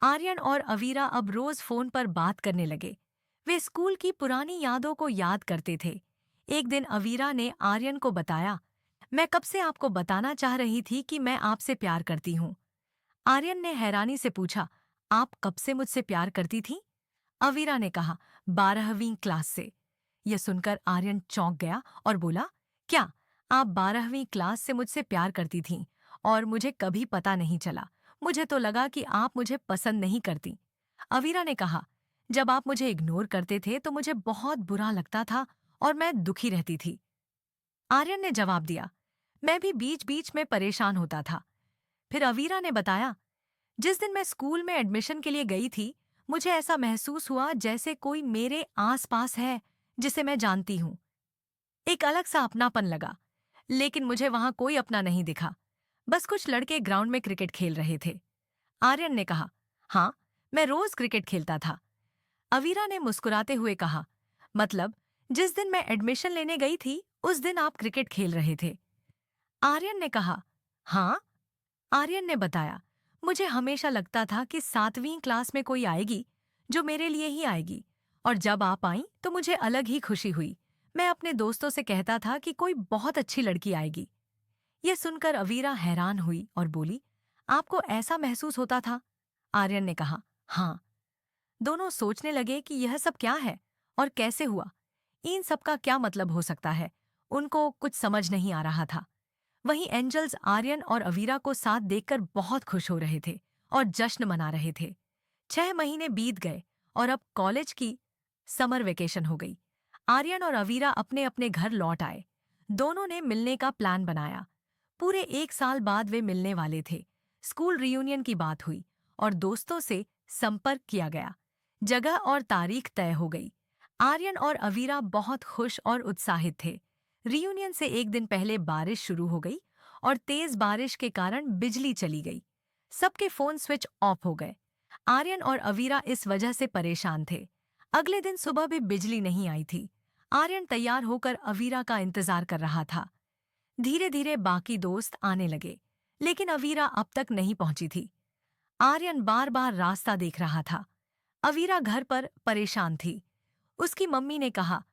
आर्यन और अवीरा अब रोज फोन पर बात करने लगे। वे स्कूल की पुरानी यादों को याद करते थे। एक दिन अवीरा ने आर्यन को बताया, मैं कब से आपको बताना चाह रही थी कि मैं आपसे प्यार करती हूँ। आर्यन ने हैरानी से पूछा, आप कब से मुझसे प्यार करती थी? अवीरा ने कहा, 12वीं क्लास से। यह सुनकर आर्यन चौंक गया और बोला, क्या आप 12वीं क्लास से मुझसे प्यार करती थीं और मुझे कभी पता नहीं चला? मुझे तो लगा कि आप मुझे पसंद नहीं करती। अवीरा ने कहा, जब आप मुझे इग्नोर करते थे तो मुझे बहुत बुरा लगता था और मैं दुखी रहती थी। आर्यन ने जवाब दिया, मैं भी बीच बीच में परेशान होता था। फिर अवीरा ने बताया, जिस दिन मैं स्कूल में एडमिशन के लिए गई थी, मुझे ऐसा महसूस हुआ जैसे कोई मेरे आसपास है जिसे मैं जानती हूँ। एक अलग सा अपनापन लगा, लेकिन मुझे वहां कोई अपना नहीं दिखा। बस कुछ लड़के ग्राउंड में क्रिकेट खेल रहे थे। आर्यन ने कहा, हाँ, मैं रोज क्रिकेट खेलता था। अवीरा ने मुस्कुराते हुए कहा, मतलब जिस दिन मैं एडमिशन लेने गई थी उस दिन आप क्रिकेट खेल रहे थे? आर्यन ने कहा, हाँ। आर्यन ने बताया, मुझे हमेशा लगता था कि 7वीं क्लास में कोई आएगी जो मेरे लिए ही आएगी, और जब आप आईं तो मुझे अलग ही खुशी हुई। मैं अपने दोस्तों से कहता था कि कोई बहुत अच्छी लड़की आएगी। यह सुनकर अवीरा हैरान हुई और बोली, आपको ऐसा महसूस होता था? आर्यन ने कहा, हाँ। दोनों सोचने लगे कि यह सब क्या है और कैसे हुआ। इन सब का क्या मतलब हो सकता है? उनको कुछ समझ नहीं आ रहा था। वहीं एंजल्स आर्यन और अवीरा को साथ देखकर बहुत खुश हो रहे थे और जश्न मना रहे थे। 6 महीने बीत गए और अब कॉलेज की समर वेकेशन हो गई। आर्यन और अवीरा अपने अपने घर लौट आए। दोनों ने मिलने का प्लान बनाया। पूरे 1 साल बाद वे मिलने वाले थे। स्कूल रियूनियन की बात हुई और दोस्तों से संपर्क किया गया। जगह और तारीख तय हो गई। आर्यन और अवीरा बहुत खुश और उत्साहित थे। रियूनियन से एक दिन पहले बारिश शुरू हो गई और तेज बारिश के कारण बिजली चली गई। सबके फोन स्विच ऑफ हो गए। आर्यन और अवीरा इस वजह से परेशान थे। अगले दिन सुबह भी बिजली नहीं आई थी। आर्यन तैयार होकर अवीरा का इंतजार कर रहा था। धीरे धीरे बाकी दोस्त आने लगे, लेकिन अवीरा अब तक नहीं पहुंची थी। आर्यन बार बार रास्ता देख रहा था। अवीरा घर पर परेशान थी। उसकी मम्मी ने कहा,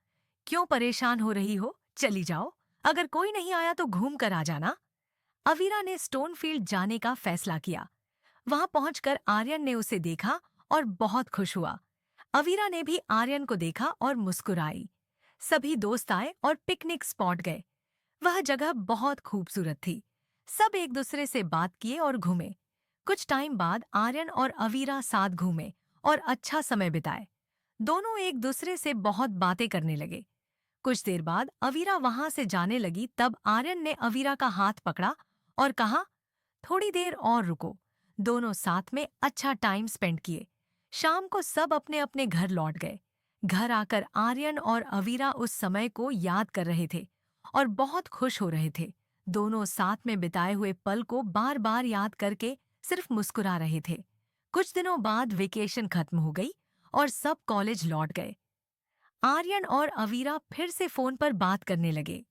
क्यों परेशान हो रही हो? चली जाओ, अगर कोई नहीं आया तो घूम कर आ जाना। अवीरा ने स्टोनफील्ड जाने का फैसला किया। वहां पहुंचकर आर्यन ने उसे देखा और बहुत खुश हुआ। अवीरा ने भी आर्यन को देखा और मुस्कुराई। सभी दोस्त आए और पिकनिक स्पॉट गए। वह जगह बहुत खूबसूरत थी। सब एक दूसरे से बात किए और घूमे। कुछ टाइम बाद आर्यन और अवीरा साथ घूमे और अच्छा समय बिताए। दोनों एक दूसरे से बहुत बातें करने लगे। कुछ देर बाद अवीरा वहां से जाने लगी, तब आर्यन ने अवीरा का हाथ पकड़ा और कहा, थोड़ी देर और रुको। दोनों साथ में अच्छा टाइम स्पेंड किए। शाम को सब अपने अपने घर लौट गए। घर आकर आर्यन और अवीरा उस समय को याद कर रहे थे और बहुत खुश हो रहे थे। दोनों साथ में बिताए हुए पल को बार बार याद करके सिर्फ मुस्कुरा रहे थे। कुछ दिनों बाद वेकेशन खत्म हो गई और सब कॉलेज लौट गए। आर्यन और अवीरा फिर से फोन पर बात करने लगे।